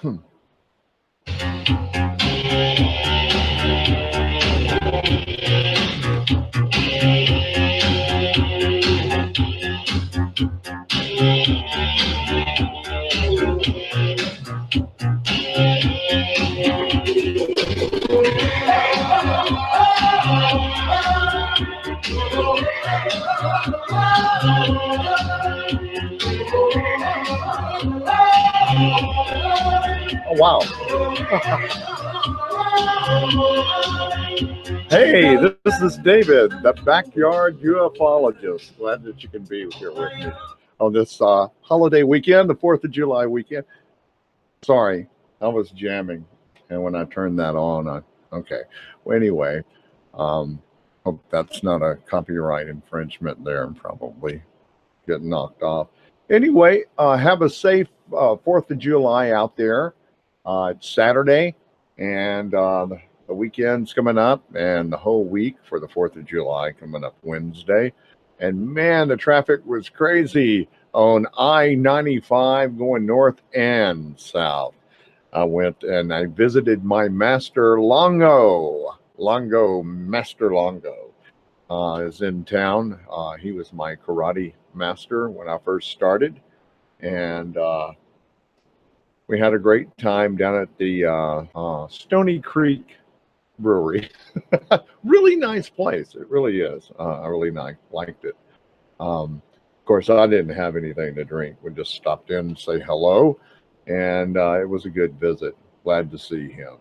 Oh, wow. Hey, this is David, the backyard ufologist. Glad that you can be here with me on this holiday weekend, the 4th of July weekend. Sorry, I was jamming, and when I turned that on, okay. Well, anyway, hope that's not a copyright infringement there and probably get knocked off. Anyway, have a safe 4th of July out there. It's Saturday, and the weekend's coming up, and the whole week for the 4th of July coming up Wednesday. And man, the traffic was crazy on I-95 going north and south. I went and I visited my master Longo. Master Longo is in town. He was my karate master when I first started. And we had a great time down at the Stony Creek Brewery. Really nice place. It really is. I really liked it. Of course, I didn't have anything to drink. We just stopped in and say hello. And it was a good visit. Glad to see him.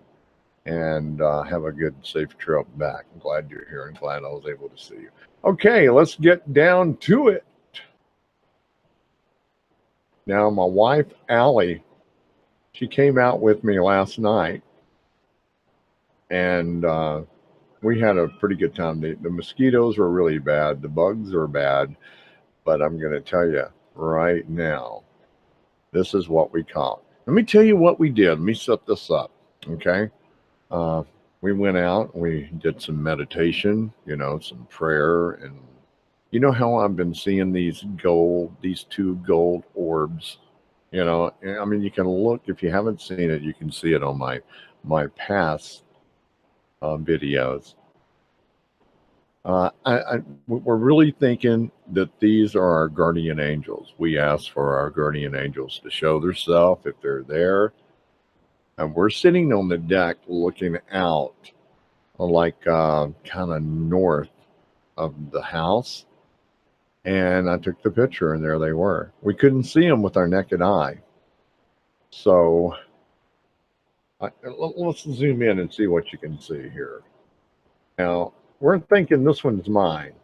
And have a good, safe trip back. I'm glad you're here and glad I was able to see you. Okay, let's get down to it. Now, my wife, Allie, she came out with me last night, and we had a pretty good time. The mosquitoes were really bad. The bugs are bad. But I'm going to tell you right now, this is what we caught. Let me tell you what we did. Let me set this up, okay? We went out, we did some meditation, some prayer, and you know how I've been seeing these two gold orbs, I mean, you can look, if you haven't seen it, you can see it on my past videos. We're really thinking that these are our guardian angels. We asked for our guardian angels to show themselves if they're there. And we're sitting on the deck looking out like kind of north of the house. And I took the picture, and there they were. We couldn't see them with our naked eye. So let's zoom in and see what you can see here. Now, we're thinking this one's mine.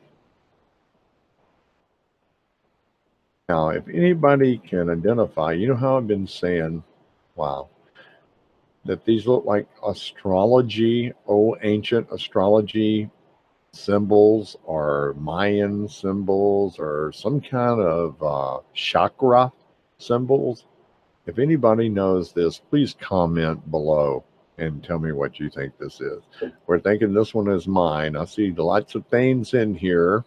Now, if anybody can identify, you know how I've been saying, wow, that these look like astrology, ancient astrology symbols or Mayan symbols or some kind of chakra symbols. If anybody knows this, please comment below and tell me what you think this is. We're thinking this one is mine. I see lots of things in here.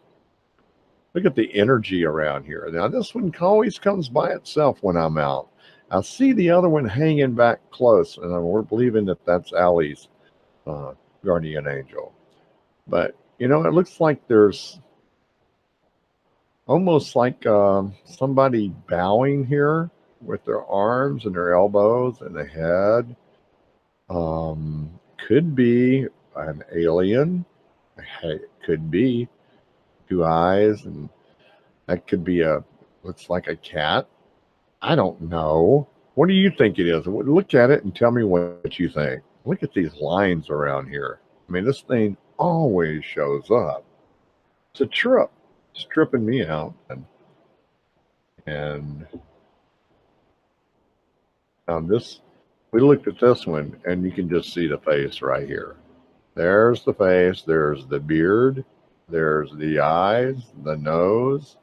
Look at the energy around here. Now, this one always comes by itself when I'm out. I see the other one hanging back close, and we're believing that that's Allie's guardian angel. But, it looks like there's almost like somebody bowing here with their arms and their elbows and the head. Could be an alien. It could be two eyes, and that could be looks like a cat. I don't know. What do you think it is? Look at it and tell me what you think. Look at these lines around here. I mean, this thing always shows up. It's a trip. It's tripping me out. And we looked at this one, and you can just see the face right here. There's the face. There's the beard. There's the eyes, the nose.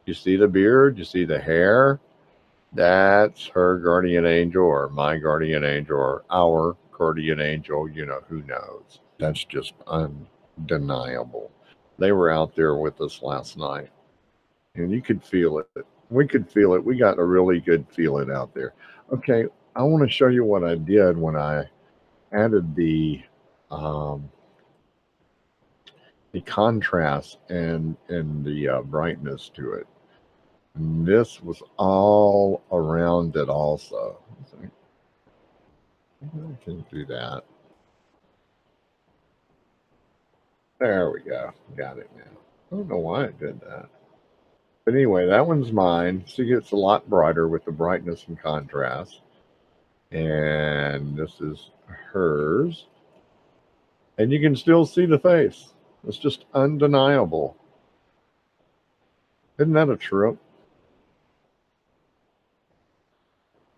You see the beard. You see the hair. That's her guardian angel or my guardian angel or our guardian angel. Who knows? That's just undeniable. They were out there with us last night, and you could feel it. We could feel it. We got a really good feeling out there. Okay, I want to show you what I did when I added the contrast and the brightness to it. And this was all around it also. So I can do that. There we go. Got it now. I don't know why it did that. But anyway, that one's mine. She gets a lot brighter with the brightness and contrast. And this is hers. And you can still see the face. It's just undeniable. Isn't that a trip?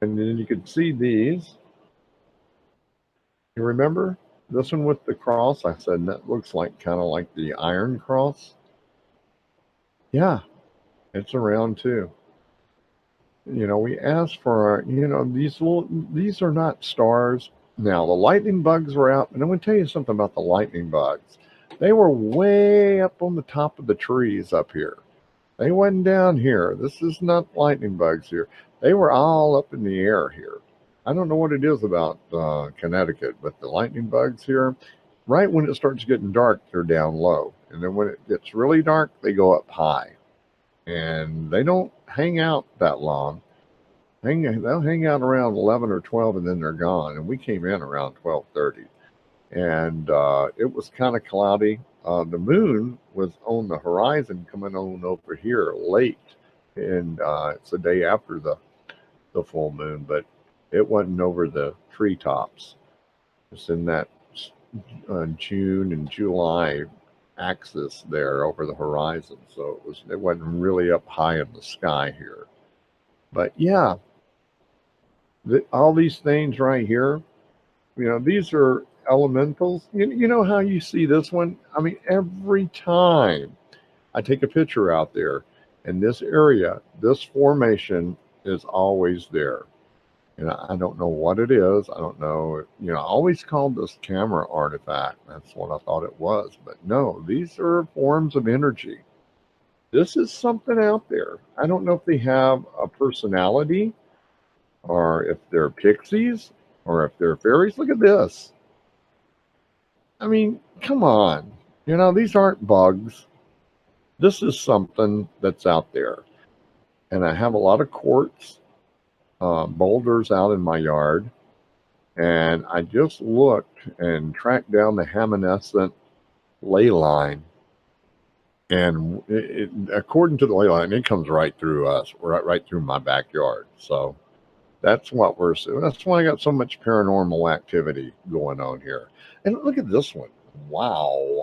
And then you can see these. You remember this one with the cross? I said that looks like kind of like the Iron Cross. Yeah, it's around too. You know, we asked for our, you know, these are not stars. Now the lightning bugs were out, and I'm going to tell you something about the lightning bugs. They were way up on the top of the trees up here. They wasn't down here. This is not lightning bugs here. They were all up in the air here. I don't know what it is about Connecticut, but the lightning bugs here, right when it starts getting dark, they're down low. And then when it gets really dark, they go up high. And they don't hang out that long. They'll hang out around 11 or 12, and then they're gone. And we came in around 12:30. And it was kind of cloudy. The moon was on the horizon coming on over here late. And it's the day after the full moon, but it wasn't over the treetops. It's in that June and July axis there over the horizon. So it wasn't really up high in the sky here. But yeah, all these things right here, you know, these are elementals. You know how you see this one? I mean, every time I take a picture out there in this area, this formation is always there. And I don't know what it is. I don't know. You know, I always called this camera artifact. That's what I thought it was. But no, these are forms of energy. This is something out there. I don't know if they have a personality or if they're pixies or if they're fairies. Look at this. I mean, come on. You know, these aren't bugs. This is something that's out there. And I have a lot of quartz boulders out in my yard. And I just looked and tracked down the Haminescent ley line. And according to the ley line, it comes right through us, right through my backyard. So that's what we're seeing. That's why I got so much paranormal activity going on here. And look at this one. Wow.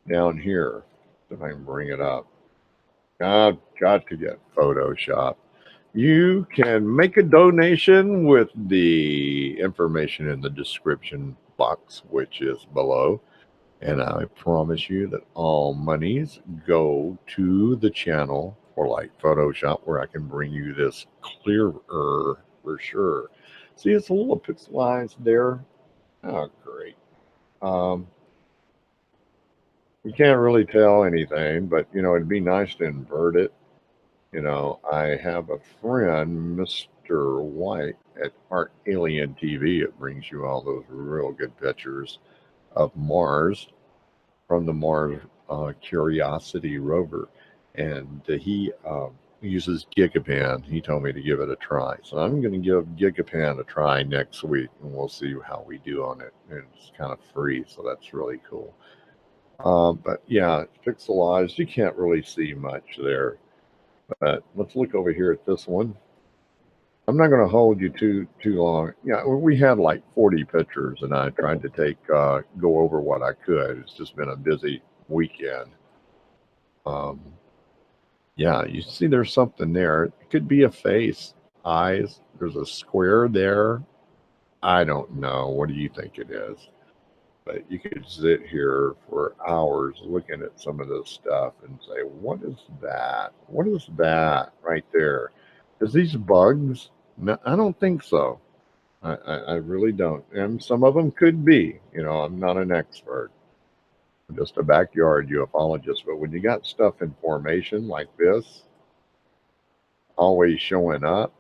Down here. If I can bring it up. God could get Photoshop. You can make a donation with the information in the description box, which is below. And I promise you that all monies go to the channel for like Photoshop, where I can bring you this clearer for sure. See, it's a little pixelized there. Oh, great. You can't really tell anything, but, you know, it'd be nice to invert it. You know, I have a friend, Mr. White, at Art Alien TV. It brings you all those real good pictures of Mars from the Mars Curiosity rover. And he uses Gigapan. He told me to give it a try. So I'm going to give Gigapan a try next week, and we'll see how we do on it. And it's kind of free, so that's really cool. But yeah, it's pixelized. You can't really see much there. But let's look over here at this one. I'm not going to hold you too long. Yeah, we had like 40 pictures, and I tried to go over what I could. It's just been a busy weekend. Yeah, you see there's something there. It could be a face, eyes. There's a square there. I don't know. What do you think it is? But you could sit here for hours looking at some of this stuff and say, what is that? What is that right there? Is these bugs? No, I don't think so. I really don't. And some of them could be. You know, I'm not an expert. I'm just a backyard ufologist. But when you got stuff in formation like this, always showing up,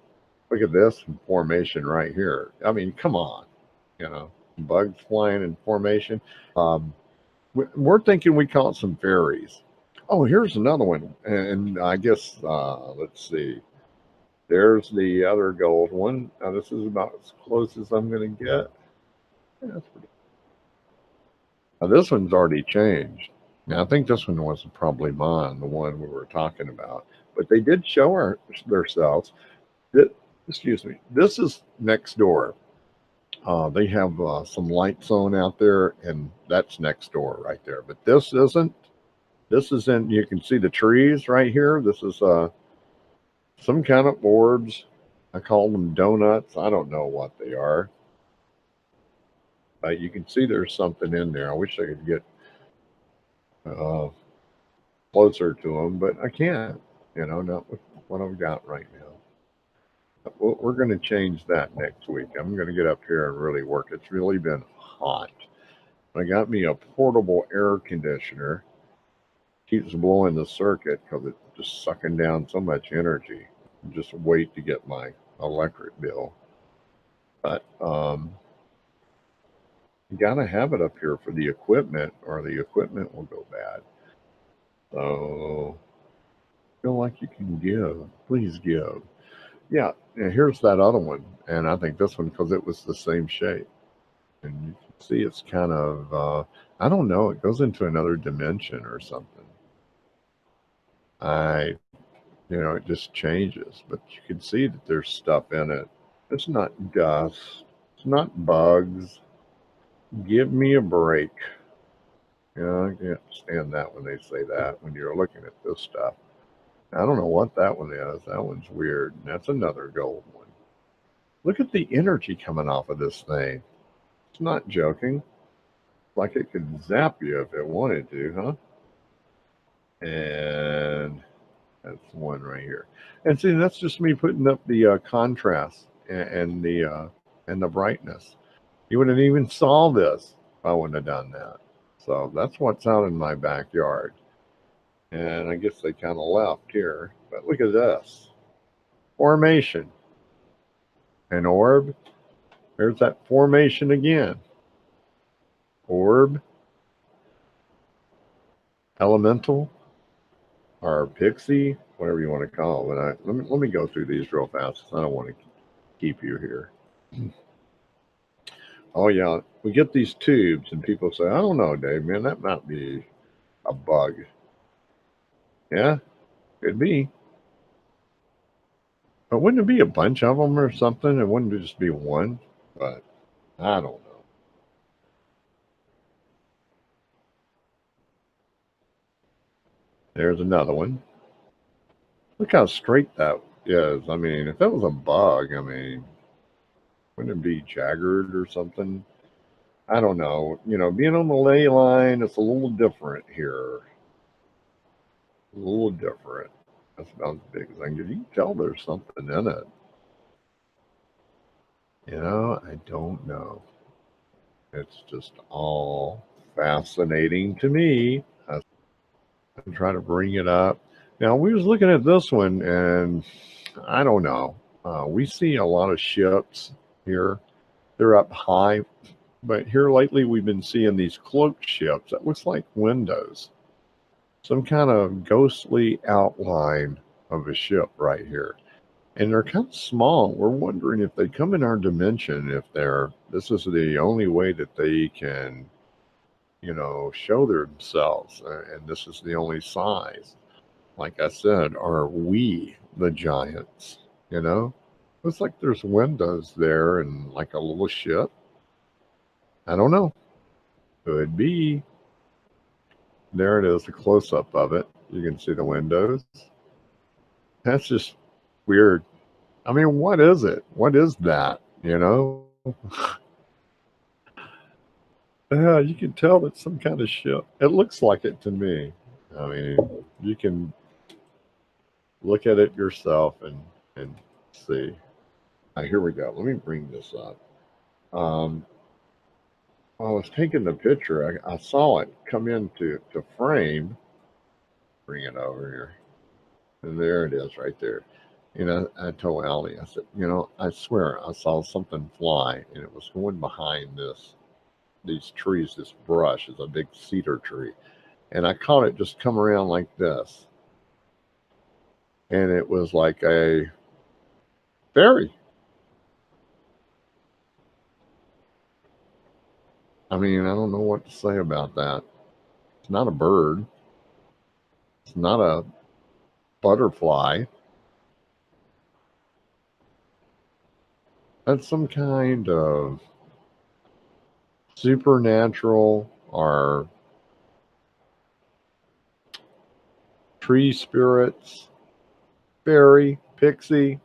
Look at this formation right here. I mean, come on, bugs flying in formation. We're thinking we caught some fairies. Oh, here's another one. And I guess, let's see. There's the other gold one. Now, this is about as close as I'm going to get. Yeah, that's pretty. Now, this one's already changed. Now, I think this one was probably mine, the one we were talking about. But they did show themselves. That, excuse me. This is next door. They have some light zone out there, and that's next door right there. But this isn't. This isn't. You can see the trees right here. This is some kind of orbs. I call them donuts. I don't know what they are. But you can see there's something in there. I wish I could get uh, closer to them, but I can't. Not with what I've got right now. We're going to change that next week. I'm going to get up here and really work. It's really been hot. I got me a portable air conditioner. Keeps blowing the circuit because it's just sucking down so much energy. Just wait to get my electric bill. But you got to have it up here for the equipment, or the equipment will go bad. So feel like you can give. Please give. Yeah, and here's that other one. And I think this one, because it was the same shape. And you can see it's kind of, I don't know, it goes into another dimension or something. It just changes. But you can see that there's stuff in it. It's not dust. It's not bugs. Give me a break. I can't stand that when they say that, when you're looking at this stuff. I don't know what that one is. That one's weird. And that's another gold one. Look at the energy coming off of this thing. It's not joking. Like it could zap you if it wanted to, huh? And that's one right here. And see, that's just me putting up the contrast and the brightness. You wouldn't even saw this if I wouldn't have done that. So that's what's out in my backyard. And I guess they kind of left here. But look at this. Formation. An orb. There's that formation again. Orb. Elemental. Or pixie. Whatever you want to call it. Let me go through these real fast. I don't want to keep you here. Oh, yeah. We get these tubes, and people say, I don't know, Dave, man, that might be a bug. Yeah, could be. But wouldn't it be a bunch of them or something? It wouldn't just be one. But I don't know. There's another one. Look how straight that is. I mean, if that was a bug, wouldn't it be jaggered or something? I don't know. Being on the ley line, it's a little different here. A little different. That's about as big as I can get. You can tell there's something in it. I don't know. It's just all fascinating to me. I try to bring it up. Now, we was looking at this one, and I don't know. We see a lot of ships here. They're up high. But here lately, we've been seeing these cloaked ships that looks like windows. Some kind of ghostly outline of a ship right here. And they're kind of small. We're wondering if they come in our dimension, this is the only way that they can, show themselves. And this is the only size. Like I said, are we the giants? Looks like there's windows there and like a little ship. I don't know. Could be. There it is, a close-up of it. You can see the windows. That's just weird. What is it? What is that? Yeah, you can tell it's some kind of ship. It looks like it to me. You can look at it yourself and see. Here we go. Let me bring this up. While I was taking the picture, I saw it come into frame. Bring it over here. And there it is right there. You know, I told Allie, I said, you know, I swear I saw something fly, and it was going behind these trees, this brush is a big cedar tree. And I caught it just come around like this. And it was like a fairy. I mean, I don't know what to say about that. It's not a bird. It's not a butterfly. That's some kind of supernatural or tree spirits, fairy, pixie,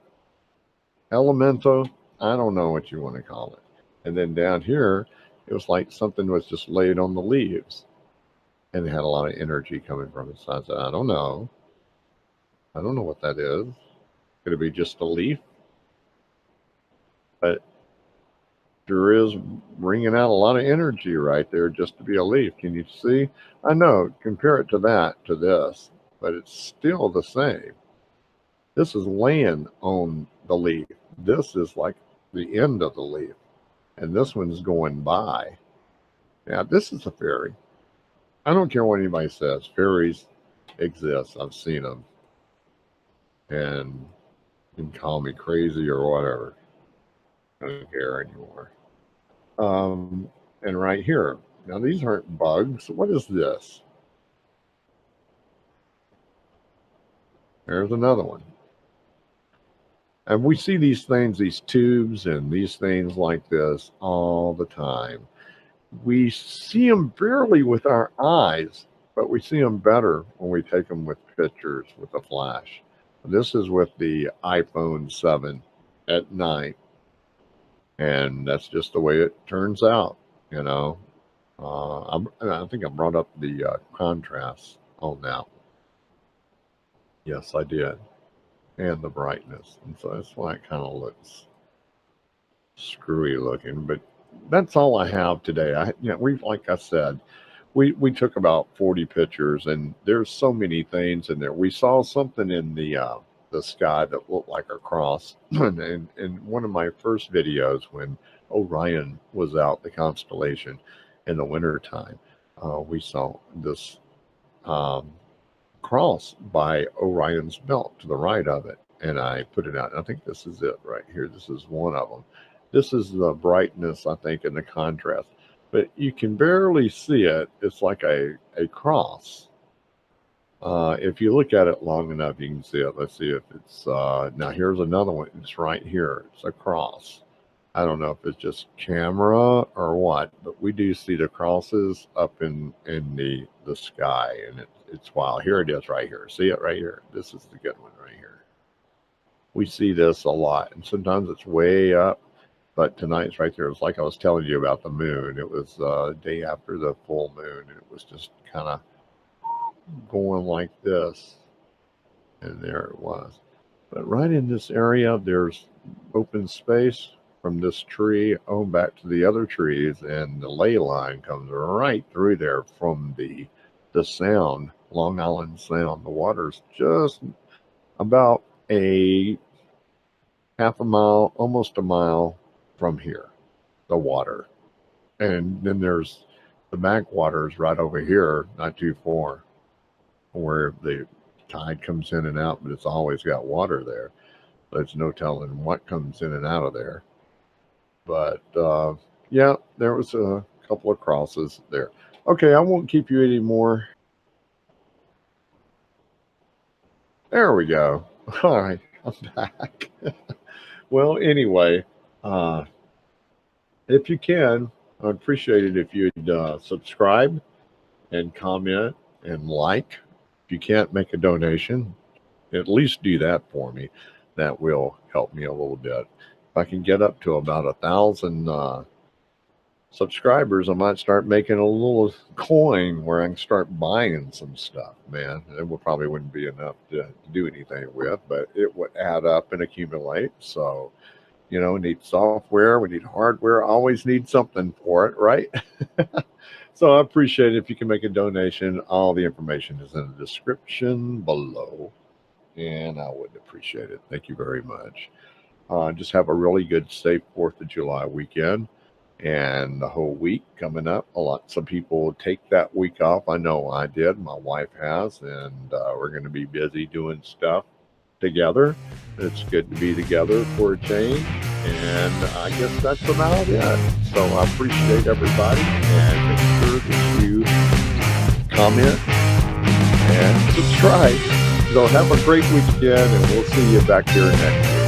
elemental. I don't know what you want to call it. And then down here, it was like something was just laid on the leaves and it had a lot of energy coming from it. So I said, I don't know. I don't know what that is. Could it be just a leaf? But there is bringing out a lot of energy right there just to be a leaf. Can you see? I know, compare it to that, to this, but it's still the same. This is laying on the leaf. This is like the end of the leaf, and this one's going by. Now, this is a fairy. I don't care what anybody says. Fairies exist. I've seen them. And you can call me crazy or whatever. I don't care anymore. And right here. Now, these aren't bugs. What is this? There's another one. And we see these things, these tubes and these things like this all the time. We see them barely with our eyes, but we see them better when we take them with pictures with a flash. This is with the iPhone 7 at night, and that's just the way it turns out, you know. I think I brought up the contrast on that. Yes, I did, and the brightness, and so that's why it kind of looks screwy looking. But that's all I have today. We like I said, we took about 40 pictures, and there's so many things in there. We saw something in the sky that looked like a cross, and in one of my first videos when Orion was out, the constellation in the winter time, we saw this um, cross by Orion's belt to the right of it, and I put it out. And I think this is it right here. This is one of them. This is the brightness, I think, and the contrast. But you can barely see it. It's like a cross. If you look at it long enough, you can see it. Let's see if it's, now here's another one. It's right here. It's a cross. I don't know if it's just camera or what, but we do see the crosses up in the sky, and it's wild. Here it is right here. See it right here? This is the good one right here. We see this a lot, and sometimes it's way up, but tonight's right there. It's like I was telling you about the moon. It was the day after the full moon, and it was just kind of going like this, and there it was. But right in this area, there's open space from this tree on back to the other trees, and the ley line comes right through there from the sound, Long Island Sound. The water's just about a half a mile, almost a mile from here, the water. And then there's the backwaters right over here, not too far, where the tide comes in and out, but it's always got water there. There's no telling what comes in and out of there. But yeah, there was a couple of crosses there. Okay, I won't keep you anymore. There we go. All right, I'm back. Well, anyway, uh, if you can, I'd appreciate it if you'd subscribe and comment and like. If you can't make a donation, at least do that for me. That will help me a little bit. If I can get up to about 1,000 subscribers, I might start making a little coin where I can start buying some stuff, man. It probably wouldn't be enough to do anything with, but it would add up and accumulate. So, we need software, we need hardware, always need something for it, right? So I appreciate it if you can make a donation. All the information is in the description below. and I would appreciate it. Thank you very much. Just have a really good, safe 4th of July weekend and the whole week coming up. Some people take that week off. I know I did. My wife has, and we're going to be busy doing stuff together. It's good to be together for a change, and I guess that's about it. So I appreciate everybody, and make sure that you comment and subscribe. So have a great weekend, and we'll see you back here next week.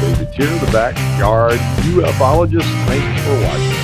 David here, the Backyard Ufologist. Thanks for watching.